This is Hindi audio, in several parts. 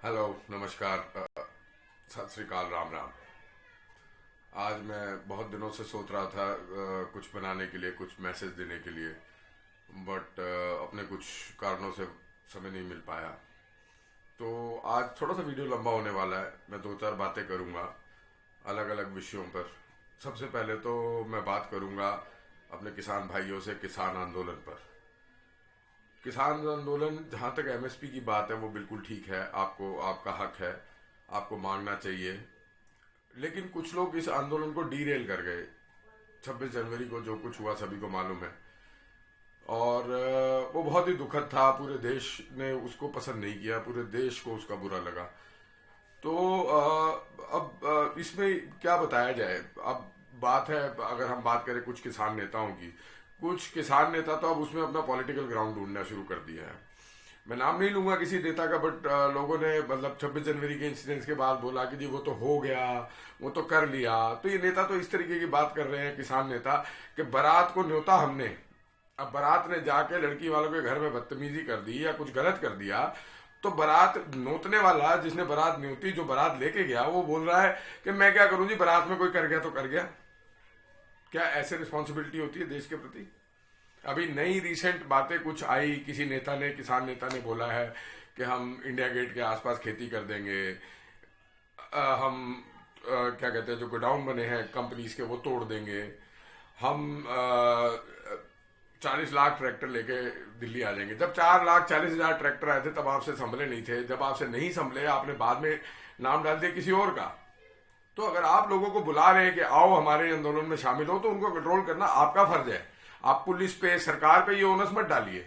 हेलो, नमस्कार, सत श्री अकाल, राम राम। आज मैं बहुत दिनों से सोच रहा था कुछ बनाने के लिए, कुछ मैसेज देने के लिए, बट अपने कुछ कारणों से समय नहीं मिल पाया। तो आज थोड़ा सा वीडियो लंबा होने वाला है। मैं दो चार बातें करूँगा अलग अलग विषयों पर। सबसे पहले तो मैं बात करूँगा अपने किसान भाइयों से किसान आंदोलन पर। किसान आंदोलन, जहाँ तक एमएसपी की बात है, वो बिल्कुल ठीक है। आपको आपका हक है, आपको मांगना चाहिए। लेकिन कुछ लोग इस आंदोलन को डीरेल कर गए। 26 जनवरी को जो कुछ हुआ सभी को मालूम है, और वो बहुत ही दुखद था। पूरे देश ने उसको पसंद नहीं किया, पूरे देश को उसका बुरा लगा। तो अब इसमें क्या बताया जाए। अब बात है, अगर हम बात करें कुछ किसान नेताओं की, कुछ किसान नेता तो अब उसमें अपना पॉलिटिकल ग्राउंड ढूंढना शुरू कर दिया है। मैं नाम नहीं लूंगा किसी नेता का, बट लोगों ने मतलब 26 जनवरी के इंसिडेंट्स के बाद बोला कि जी वो तो हो गया, वो तो कर लिया। तो ये नेता तो इस तरीके की बात कर रहे हैं, किसान नेता, कि बारात को न्योता हमने, अब बारात ने जाके लड़की वालों के घर में बदतमीजी कर दी या कुछ गलत कर दिया, तो बारात नोतने वाला, जिसने बारात न्योती, जो बारात लेके गया, वो बोल रहा है कि मैं क्या करूं जी, बारात में कोई कर गया तो कर गया। क्या ऐसे रिस्पॉन्सिबिलिटी होती है देश के प्रति? अभी नई रिसेंट बातें कुछ आई, किसी नेता ने, किसान नेता ने बोला है कि हम इंडिया गेट के आसपास खेती कर देंगे। हम क्या कहते हैं, जो गोडाउन बने हैं कंपनीज के, वो तोड़ देंगे। हम 40 लाख ट्रैक्टर लेके दिल्ली आ जाएंगे। जब 4,40,000 ट्रैक्टर आए थे तब आपसे संभले नहीं थे। जब आपसे नहीं संभले, आपने बाद में नाम डाल दिया किसी और का। तो अगर आप लोगों को बुला रहे हैं कि आओ हमारे आंदोलन में शामिल हो, तो उनको कंट्रोल करना आपका फर्ज है। आप पुलिस पे, सरकार पे ये ओनस मत डालिए।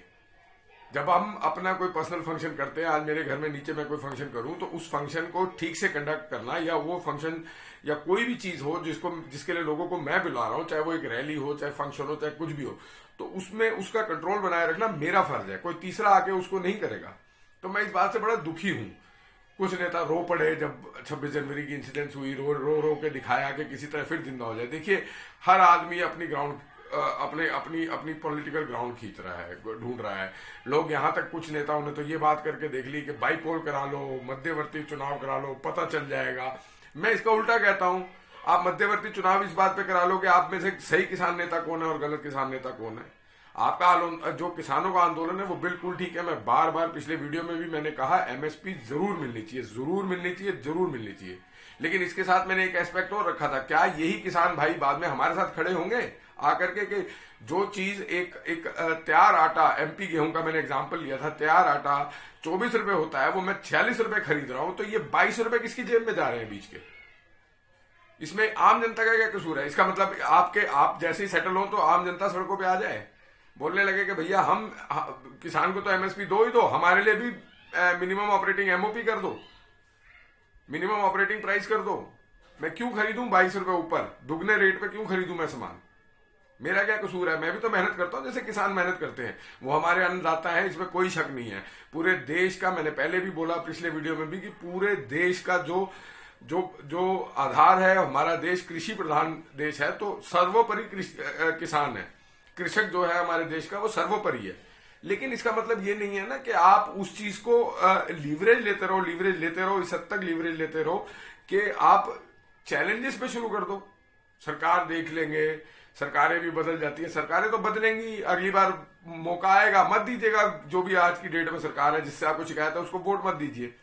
जब हम अपना कोई पर्सनल फंक्शन करते हैं, आज मेरे घर में नीचे मैं कोई फंक्शन करूं, तो उस फंक्शन को ठीक से कंडक्ट करना, या वो फंक्शन या कोई भी चीज हो जिसके लिए लोगों को मैं बुला रहा हूं, चाहे वो एक रैली हो, चाहे फंक्शन हो, चाहे कुछ भी हो, तो उसमें उसका कंट्रोल बनाए रखना मेरा फर्ज है। कोई तीसरा आके उसको नहीं करेगा। तो मैं इस बात से बड़ा दुखी हूं। कुछ नेता रो पड़े जब 26 जनवरी की इंसिडेंस हुई, रो रो रो के दिखाया कि किसी तरह फिर जिंदा हो जाए। देखिए, हर आदमी अपनी ग्राउंड, अपने अपनी अपनी पॉलिटिकल ग्राउंड खींच रहा है, ढूंढ रहा है। लोग यहाँ तक, कुछ नेताओं ने तो ये बात करके देख ली कि बाईपोल करा लो, मध्यवर्ती चुनाव करा लो, पता चल जाएगा। मैं इसका उल्टा कहता हूँ, आप मध्यवर्ती चुनाव इस बात पे करा लो कि आप में से सही किसान नेता कौन है और गलत किसान नेता कौन है। आपका जो किसानों का आंदोलन है वो बिल्कुल ठीक है। मैं बार बार पिछले वीडियो में भी मैंने कहा, एमएसपी जरूर मिलनी चाहिए, जरूर मिलनी चाहिए, जरूर मिलनी चाहिए। लेकिन इसके साथ मैंने एक एस्पेक्ट और रखा था, क्या यही किसान भाई बाद में हमारे साथ खड़े होंगे आकर के कि जो चीज एक एक तैयार आटा, एमपी गेहूं का मैंने एग्जांपल लिया था, तैयार आटा 24 रुपए होता है, वो मैं 46 रुपए खरीद रहा हूं, तो ये 22 रुपए किसकी जेब में जा रहे हैं बीच के? इसमें आम जनता का क्या कसूर है? इसका मतलब आप जैसे ही सेटल हो तो आम जनता सड़कों पे आ जाए, बोलने लगे कि भैया किसान को तो एमएसपी दो ही दो, हमारे लिए भी मिनिमम ऑपरेटिंग एमओपी कर दो, मिनिमम ऑपरेटिंग प्राइस कर दो। मैं क्यों खरीदूं 22 रुपए ऊपर, दुगने रेट पे क्यों खरीदूं मैं सामान? मेरा क्या कसूर है? मैं भी तो मेहनत करता हूं जैसे किसान मेहनत करते हैं। वो हमारे अन्नदाता है, इसमें कोई शक नहीं है। पूरे देश का, मैंने पहले भी बोला पिछले वीडियो में भी, कि पूरे देश का जो जो जो आधार है, हमारा देश कृषि प्रधान देश है, तो सर्वोपरि किसान है। कृषक जो है हमारे देश का, वो सर्वोपरि है। लेकिन इसका मतलब ये नहीं है ना कि आप उस चीज को लीवरेज लेते रहो, लीवरेज लेते रहो, इस हद तक लीवरेज लेते रहो कि आप चैलेंजेस पे शुरू कर दो। सरकार देख लेंगे, सरकारें भी बदल जाती है, सरकारें तो बदलेंगी, अगली बार मौका आएगा, मत दीजिएगा। जो भी आज की डेट में सरकार है, जिससे आपको शिकायत है, उसको वोट मत दीजिए।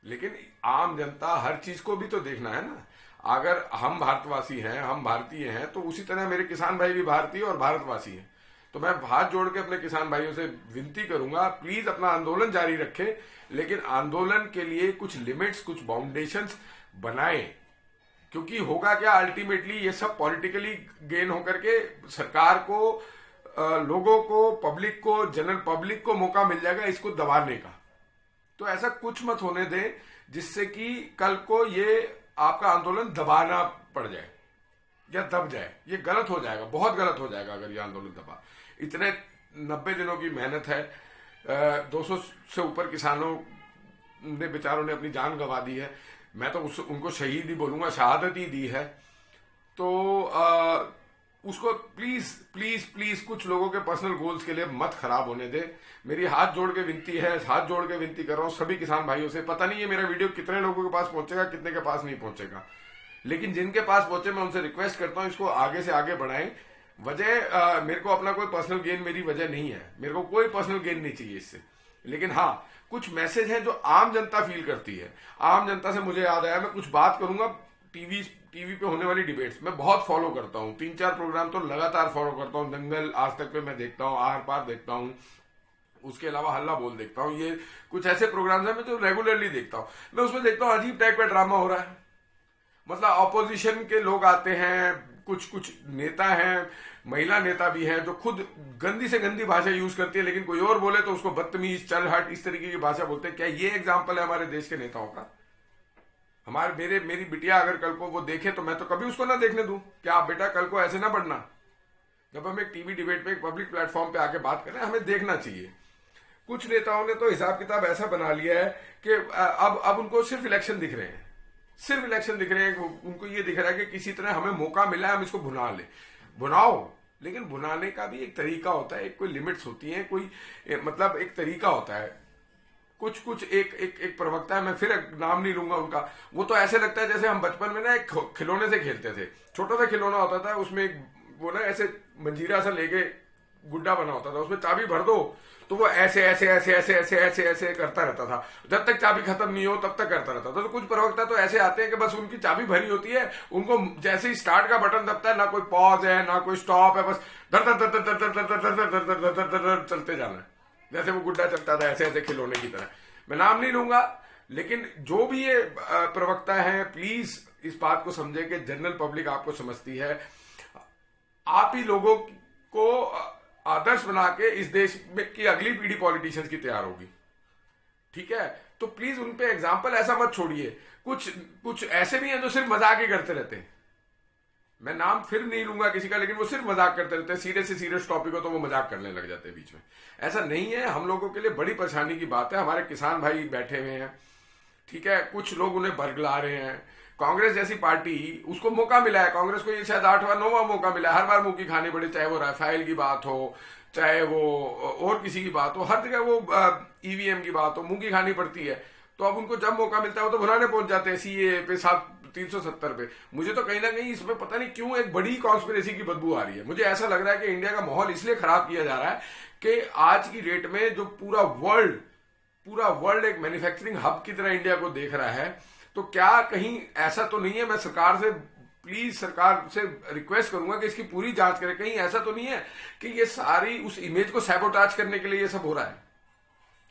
लेकिन आम जनता, हर चीज को भी तो देखना है ना। अगर हम भारतवासी हैं, हम भारतीय हैं, तो उसी तरह मेरे किसान भाई भी भारतीय और भारतवासी हैं। तो मैं हाथ जोड़ के अपने किसान भाइयों से विनती करूंगा, प्लीज अपना आंदोलन जारी रखें, लेकिन आंदोलन के लिए कुछ लिमिट्स, कुछ बाउंडेशंस बनाएं। क्योंकि होगा क्या, अल्टीमेटली ये सब पॉलिटिकली गेन होकर के सरकार को, लोगों को, पब्लिक को, जनरल पब्लिक को मौका मिल जाएगा इसको दबाने का। तो ऐसा कुछ मत होने दें जिससे कि कल को ये आपका आंदोलन दबाना पड़ जाए या दब जाए। ये गलत हो जाएगा, बहुत गलत हो जाएगा अगर ये आंदोलन दबा। इतने 90 दिनों की मेहनत है, 200 से ऊपर किसानों ने, बेचारों ने अपनी जान गंवा दी है। मैं तो उनको शहीद ही बोलूंगा, शहादत ही दी है। तो उसको प्लीज प्लीज प्लीज कुछ लोगों के पर्सनल गोल्स के लिए मत खराब होने दे। मेरी हाथ जोड़ के विनती है, हाथ जोड़ के विनती कर रहा हूं सभी किसान भाइयों से। पता नहीं ये मेरा वीडियो कितने लोगों के पास पहुंचेगा, कितने के पास नहीं पहुंचेगा, लेकिन जिनके पास पहुंचे मैं उनसे रिक्वेस्ट करता हूं इसको आगे से आगे बढ़ाएं। वजह मेरे को अपना कोई पर्सनल गेन मेरी वजह नहीं है, मेरे को कोई पर्सनल गेन नहीं चाहिए इससे, लेकिन हाँ कुछ मैसेज है जो आम जनता फील करती है। आम जनता से मुझे याद आया, मैं कुछ बात करूंगा। टीवी पे होने वाली डिबेट्स मैं बहुत फॉलो करता हूँ, 3-4 प्रोग्राम तो लगातार फॉलो करता हूँ। दंगल आज तक पे मैं देखता हूँ, आर पार देखता हूँ, उसके अलावा हल्ला बोल देखता हूँ। ये कुछ ऐसे प्रोग्राम्स हैं मैं जो रेगुलरली देखता हूँ। मैं उसमें देखता हूँ अजीब टाइप का ड्रामा हो रहा है। मतलब ऑपोजिशन के लोग आते हैं, कुछ कुछ नेता हैं, महिला नेता भी हैं जो खुद गंदी से गंदी भाषा यूज करती है, लेकिन कोई और बोले तो उसको बदतमीज, चल हट, इस तरीके की भाषा बोलते हैं। क्या ये एग्जाम्पल है हमारे देश के नेताओं का? मेरी बिटिया अगर कल को वो देखे तो मैं तो कभी उसको ना देखने दूं। क्या आप बेटा कल को ऐसे ना पढ़ना। जब हम एक टीवी डिबेट पे, एक पब्लिक प्लेटफॉर्म पे आके बात करें, हमें देखना चाहिए। कुछ नेताओं ने तो हिसाब किताब ऐसा बना लिया है कि अब उनको सिर्फ इलेक्शन दिख रहे हैं, सिर्फ इलेक्शन दिख रहे हैं। उनको ये दिख रहा है कि किसी तरह हमें मौका मिला है, हम इसको भुना ले। भुनाओ, लेकिन भुनाने का भी एक तरीका होता है, कोई लिमिट्स होती हैं, कोई मतलब एक तरीका होता है। कुछ कुछ एक प्रवक्ता है, मैं फिर नाम नहीं लूंगा उनका, वो तो ऐसे लगता है जैसे हम बचपन में ना एक खिलौने से खेलते थे। छोटा सा खिलौना होता था, उसमें एक वो ना ऐसे मंजीरा सा लेके गुड्डा बना होता था, उसमें चाबी भर दो तो वो ऐसे ऐसे ऐसे ऐसे ऐसे ऐसे ऐसे करता रहता था। जब तक चाबी खत्म नहीं हो तब तक करता रहता था। तो कुछ प्रवक्ता तो ऐसे आते हैं कि बस उनकी चाबी भरी होती है, उनको जैसे ही स्टार्ट का बटन दबता है, ना कोई पॉज है ना कोई स्टॉप है, बस धर धर धर धर धर धर धर धर धर धर धर धर धर चलते जाना है, जैसे वो गुड्डा चलता था ऐसे ऐसे खिलौने की तरह। मैं नाम नहीं लूंगा, लेकिन जो भी ये प्रवक्ता है प्लीज इस बात को समझे कि जनरल पब्लिक आपको समझती है। आप ही लोगों को आदर्श बना के इस देश में की अगली पीढ़ी पॉलिटिशियंस की तैयार होगी, ठीक है? तो प्लीज उन पे एग्जाम्पल ऐसा मत छोड़िए। कुछ ऐसे भी हैं जो सिर्फ मजाक ही करते रहते हैं। मैं नाम फिर नहीं लूंगा किसी का, लेकिन वो सिर्फ मजाक करते रहते हैं। सीरियस से सीरियस टॉपिक हो तो वो मजाक करने लग जाते हैं बीच में। ऐसा नहीं है, हम लोगों के लिए बड़ी परेशानी की बात है। हमारे किसान भाई बैठे हुए हैं, ठीक है, कुछ लोग उन्हें बरगला रहे हैं। कांग्रेस जैसी पार्टी, उसको मौका मिला है, कांग्रेस को ये शायद 8वां 9वां मौका मिला है। हर बार मुंह की खानी पड़ी, चाहे वो राफेल की बात हो, चाहे वो और किसी की बात हो, हर जगह वो ईवीएम की बात हो, मुंह की खानी पड़ती है। तो अब उनको जब मौका मिलता है वो तो भुनाने पहुंच जाते हैं, सीए पे 370 पे। मुझे तो कहीं ना कहीं इसमें पता नहीं क्यों एक बड़ी कॉन्स्पिरेसी की बदबू आ रही है। मुझे ऐसा लग रहा है कि इंडिया का माहौल इसलिए खराब किया जा रहा है कि आज की डेट में जो पूरा वर्ल्ड एक मैन्युफैक्चरिंग हब की तरह इंडिया को देख रहा है, तो क्या कहीं ऐसा तो नहीं है? मैं सरकार से रिक्वेस्ट करूंगा कि इसकी पूरी जांच करें। कहीं ऐसा तो नहीं है कि ये सारी उस इमेज को सैबोटाज करने के लिए ये सब हो रहा है?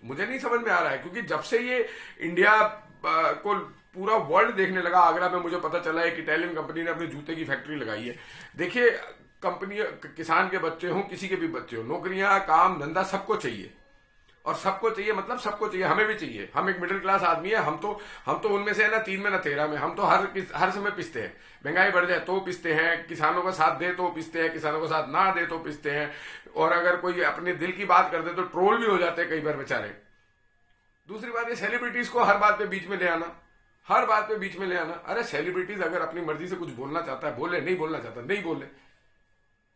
मुझे नहीं समझ में आ रहा है, क्योंकि जब से ये इंडिया को पूरा वर्ल्ड देखने लगा, आगरा में मुझे पता चला एक इटालियन कंपनी ने अपनी जूते की फैक्ट्री लगाई है। देखिए, कंपनी, किसान के बच्चे हों, किसी के भी बच्चे हों, नौकरियां, काम धंधा सबको चाहिए, और सबको चाहिए मतलब सबको चाहिए, हमें भी चाहिए। हम एक मिडिल क्लास आदमी है, हम तो उनमें से है ना 3 में ना 13 में। हम तो हर समय पिसते हैं, महंगाई बढ़ जाए तो पिसते हैं, किसानों का साथ दे तो पिसते हैं, किसानों का साथ ना दे तो पिसते हैं, और अगर कोई अपने दिल की बात कर दे तो ट्रोल भी हो जाते हैं कई बार बेचारे। दूसरी बात, ये सेलिब्रिटीज को हर बात पे बीच में ले आना, हर बात पे बीच में ले आना। अरे सेलिब्रिटीज अगर अपनी मर्जी से कुछ बोलना चाहता है बोले, नहीं बोलना चाहता नहीं बोले।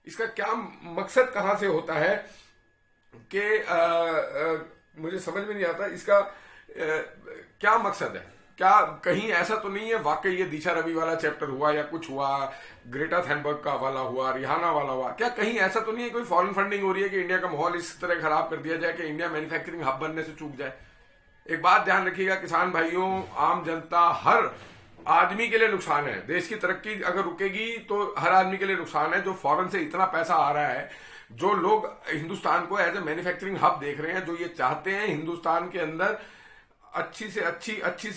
इसका क्या मकसद कहां से होता है कि मुझे समझ में नहीं आता इसका क्या मकसद है। क्या कहीं ऐसा तो नहीं है वाकई ये दिशा रवि वाला चैप्टर हुआ या कुछ हुआ, ग्रेटा थैनबर्ग का वाला हुआ, रिहाना वाला हुआ, क्या कहीं ऐसा तो नहीं है कोई फॉरेन फंडिंग हो रही है कि इंडिया का माहौल इस तरह खराब कर दिया जाए कि इंडिया मैन्युफैक्चरिंग हब बनने से चूक जाए? एक बात ध्यान रखिएगा किसान भाइयों, आम जनता, हर आदमी के लिए नुकसान है। देश की तरक्की अगर रुकेगी तो हर आदमी के लिए नुकसान है। जो फॉरेन से इतना पैसा आ रहा है, जो लोग हिंदुस्तान को एज ए मैन्युफैक्चरिंग हब देख रहे हैं, जो ये चाहते हैं हिंदुस्तान के अंदर अच्छी से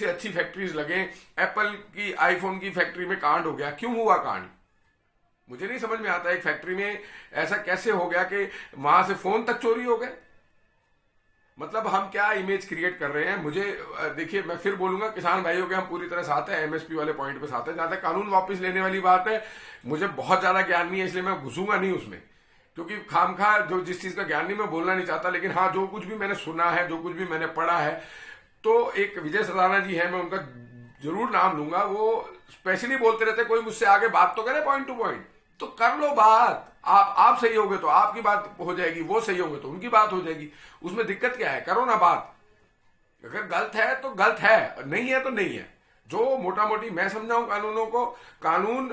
अच्छी फैक्ट्रीज लगे। एप्पल की, आईफोन की फैक्ट्री में कांड हो गया, क्यों हुआ कांड? मुझे नहीं समझ में आता। एक फैक्ट्री में ऐसा कैसे हो गया कि वहां से फोन तक चोरी हो गए? मतलब हम क्या इमेज क्रिएट कर रहे हैं? मुझे देखिए, मैं फिर बोलूंगा, किसान भाइयों के हम पूरी तरह साथ हैं, एमएसपी वाले पॉइंट पे साथ हैं। जहां तक कानून वापस लेने वाली बात है, मुझे बहुत ज्यादा ज्ञान नहीं है, इसलिए मैं घुसूंगा नहीं उसमें, क्योंकि खामखा जो जिस चीज का ज्ञान नहीं मैं बोलना नहीं चाहता। लेकिन हाँ, जो कुछ भी मैंने सुना है, जो कुछ भी मैंने पढ़ा है, तो एक विजय सदाना जी है, मैं उनका जरूर नाम लूंगा। वो स्पेशली बोलते रहते कोई मुझसे आगे बात तो करे पॉइंट टू पॉइंट, तो कर लो बात। आप सही होगे तो आपकी बात हो जाएगी, वो सही होंगे तो उनकी बात हो जाएगी। उसमें दिक्कत क्या है? करो ना बात। अगर गलत है तो गलत है, नहीं है तो नहीं है। जो मोटा मोटी मैं समझाऊं कानूनों को, कानून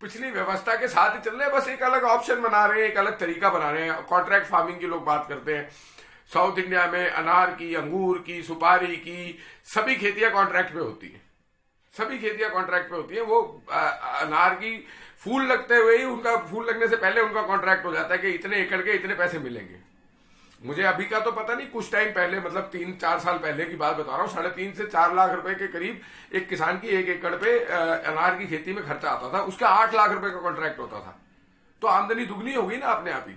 पिछली व्यवस्था के साथ ही चल रहे हैं, बस एक अलग ऑप्शन बना रहे हैं, एक अलग तरीका बना रहे हैं। कॉन्ट्रैक्ट फार्मिंग की लोग बात करते हैं। साउथ इंडिया में अनार की, अंगूर की, सुपारी की सभी खेतियां कॉन्ट्रैक्ट पे होती है। सभी खेतियां कॉन्ट्रैक्ट पे होती है। वो अनार की फूल लगते हुए ही, उनका फूल लगने से पहले उनका कॉन्ट्रैक्ट हो जाता है कि इतने एकड़ के इतने पैसे मिलेंगे। मुझे अभी का तो पता नहीं, कुछ टाइम पहले, मतलब 3-4 साल पहले की बात बता रहा हूँ, 3.5 से 4 लाख रुपए के करीब एक किसान की 1 एकड़ पे अनार की खेती में खर्चा आता था। उसका 8 लाख रुपए का कॉन्ट्रैक्ट होता था। तो आमदनी दुगनी होगी ना अपने आप ही।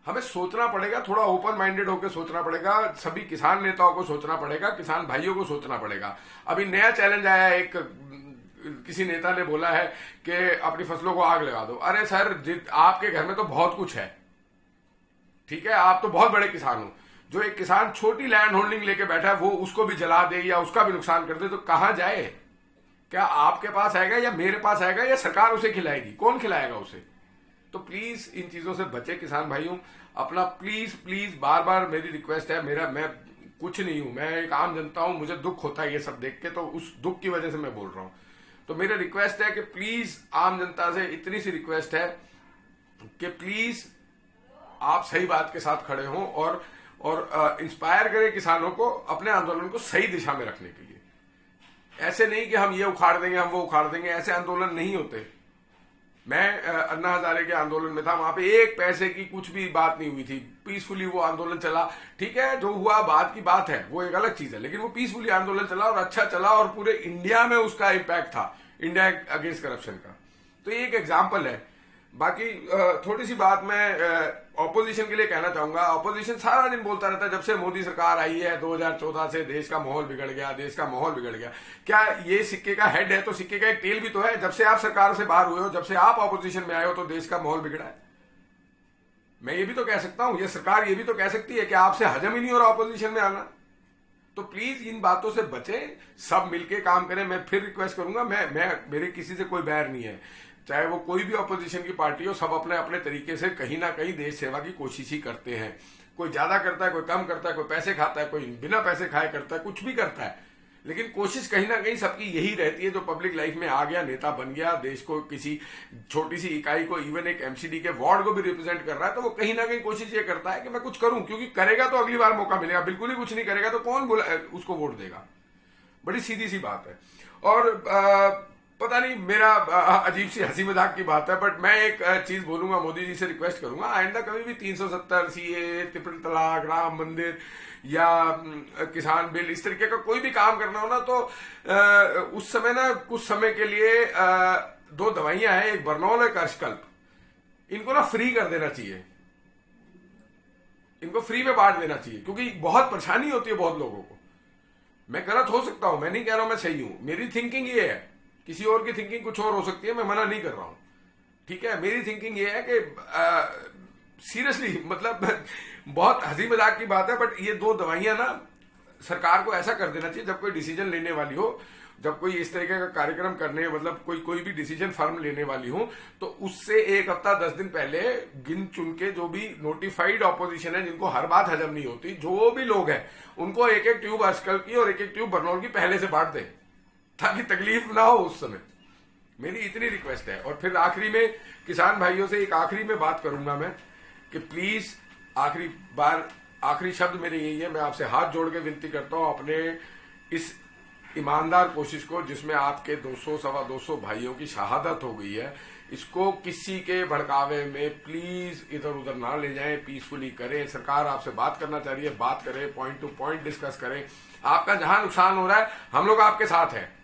हमें सोचना पड़ेगा, थोड़ा ओपन माइंडेड होकर सोचना पड़ेगा। सभी किसान नेताओं को सोचना पड़ेगा, किसान भाइयों को सोचना पड़ेगा। अभी नया चैलेंज आया है, एक किसी नेता ने बोला है कि अपनी फसलों को आग लगा दो। अरे सर, आपके घर में तो बहुत कुछ है, ठीक है, आप तो बहुत बड़े किसान हो। जो एक किसान छोटी लैंड होल्डिंग लेके बैठा है, वो उसको भी जला दे या उसका भी नुकसान कर दे, तो कहां जाए? क्या आपके पास आएगा या मेरे पास आएगा या सरकार उसे खिलाएगी? कौन खिलाएगा उसे? तो प्लीज इन चीजों से बचे किसान भाइयों। अपना प्लीज प्लीज, बार बार मेरी रिक्वेस्ट है। मैं कुछ नहीं हूं, मैं एक आम जनता हूं। मुझे दुख होता है ये सब देख के, तो उस दुख की वजह से मैं बोल रहा हूं। तो मेरा रिक्वेस्ट है कि प्लीज, आम जनता से इतनी सी रिक्वेस्ट है कि प्लीज आप सही बात के साथ खड़े हों और इंस्पायर करें किसानों को अपने आंदोलन को सही दिशा में रखने के लिए। ऐसे नहीं कि हम ये उखाड़ देंगे, हम वो उखाड़ देंगे, ऐसे आंदोलन नहीं होते। मैं अन्ना हजारे के आंदोलन में था, वहां पे 1 पैसे की कुछ भी बात नहीं हुई थी। पीसफुली वो आंदोलन चला। ठीक है, जो हुआ बाद की बात है, वो एक अलग चीज है, लेकिन वो पीसफुली आंदोलन चला और अच्छा चला, और पूरे इंडिया में उसका इम्पैक्ट था, इंडिया अगेंस्ट करप्शन का। तो ये एक एग्जाम्पल है। बाकी थोड़ी सी बात मैं ऑपोजिशन के लिए कहना चाहूंगा। ऑपोजिशन सारा दिन बोलता रहता है, जब से मोदी सरकार आई है 2014 से देश का माहौल बिगड़ गया, देश का माहौल बिगड़ गया। क्या ये सिक्के का हेड है तो सिक्के का एक टेल भी तो है। जब से आप सरकार से बाहर हुए हो, जब से आप ऑपोजिशन में आए हो, तो देश का माहौल बिगड़ा है। मैं ये भी तो कह सकता हूं, ये सरकार ये भी तो कह सकती है कि आपसे हजम ही नहीं हो रहा ऑपोजिशन में आना। तो प्लीज इन बातों से बचें, सब मिलके काम करें। मैं फिर रिक्वेस्ट करूंगा, मेरे किसी से कोई बैर नहीं है, चाहे वो कोई भी ऑपोजिशन की पार्टी हो। सब अपने अपने तरीके से कहीं ना कहीं देश सेवा की कोशिश ही करते हैं। कोई ज्यादा करता है, कोई कम करता है, कोई पैसे खाता है, कोई बिना पैसे खाए करता है, कुछ भी करता है, लेकिन कोशिश कहीं ना कहीं सबकी यही रहती है। जो पब्लिक लाइफ में आ गया, नेता बन गया, देश को किसी छोटी सी इकाई को, इवन एक एमसीडी के वार्ड को भी रिप्रेजेंट कर रहा है, तो वो कहीं ना कहीं कोशिश ये करता है कि मैं कुछ करूं, क्योंकि करेगा तो अगली बार मौका मिलेगा। बिल्कुल ही कुछ नहीं करेगा तो कौन उसको वोट देगा? बड़ी सीधी सी बात है। और पता नहीं, मेरा अजीब सी हंसी मजाक की बात है, बट मैं एक चीज बोलूंगा, मोदी जी से रिक्वेस्ट करूंगा, आइंदा कभी भी 370 सीए, ट्रिपल तलाक, राम मंदिर या किसान बिल, इस तरीके का कोई भी काम करना हो ना, तो उस समय ना, कुछ समय के लिए 2 दवाइयां हैं, एक बर्नॉल, एक अर्शकल्प, इनको ना फ्री कर देना चाहिए। इनको फ्री में बांट देना चाहिए, क्योंकि बहुत परेशानी होती है बहुत लोगों को। मैं गलत हो सकता हूं, मैं नहीं कह रहा हूं मैं सही हूं, मेरी थिंकिंग ये है। किसी और की थिंकिंग कुछ और हो सकती है, मैं मना नहीं कर रहा हूं, ठीक है। मेरी थिंकिंग ये है कि सीरियसली, मतलब बहुत हंसी मजाक की बात है, बट ये 2 दवाइयां ना सरकार को ऐसा कर देना चाहिए, जब कोई डिसीजन लेने वाली हो, जब कोई इस तरीके का कार्यक्रम करने, मतलब कोई भी डिसीजन फर्म लेने वाली हो, तो उससे 1 हफ्ता 10 दिन पहले गिन चुन के, जो भी नोटिफाइड ऑपोजिशन है, जिनको हर बात हजम नहीं होती, जो भी लोग हैं, उनको 1-1 ट्यूब अर्शकल्प की और 1-1 ट्यूब बर्नॉल की पहले से बांट दे, ताकि तकलीफ ना हो उस समय। मेरी इतनी रिक्वेस्ट है। और फिर आखिरी में किसान भाइयों से एक आखिरी में बात करूंगा मैं, कि प्लीज आखिरी बार, आखिरी शब्द मेरे यही है, मैं आपसे हाथ जोड़ के विनती करता हूं, अपने इस ईमानदार कोशिश को, जिसमें आपके 200-225 भाइयों की शहादत हो गई है, इसको किसी के भड़कावे में प्लीज इधर उधर ना ले जाएं, पीसफुली करें। सरकार आपसे बात करना चाह रही है, बात करें, पॉइंट टू पॉइंट डिस्कस करें। आपका जहां नुकसान हो रहा है, हम लोग आपके साथ हैं।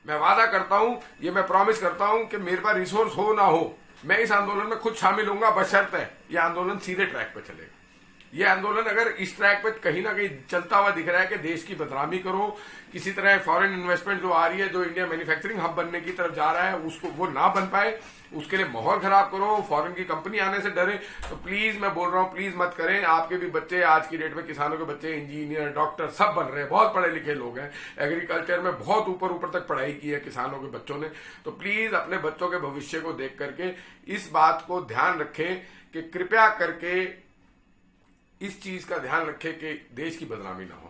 मैं वादा करता हूं, ये मैं प्रॉमिस करता हूं कि मेरे पास रिसोर्स हो ना हो, मैं इस आंदोलन में खुद शामिल होऊंगा, बशर्ते ये आंदोलन सीधे ट्रैक पे चलेगा। ये आंदोलन अगर इस ट्रैक पे कहीं ना कहीं चलता हुआ दिख रहा है कि देश की बदनामी करो, किसी तरह फॉरेन इन्वेस्टमेंट जो आ रही है, जो इंडिया मैन्युफैक्चरिंग हब बनने की तरफ जा रहा है, उसको वो ना बन पाए, उसके लिए माहौल खराब करो, फॉरेन की कंपनी आने से डरे, तो प्लीज मैं बोल रहा हूं, प्लीज मत करें। आपके भी बच्चे आज की डेट में, किसानों के बच्चे इंजीनियर, डॉक्टर सब बन रहे हैं, बहुत पढ़े लिखे लोग हैं, एग्रीकल्चर में बहुत ऊपर ऊपर तक पढ़ाई की है किसानों के बच्चों ने। तो प्लीज अपने बच्चों के भविष्य को देख करके इस बात को ध्यान रखें कि कृपया करके इस चीज का ध्यान रखें कि देश की बदनामी ना हो।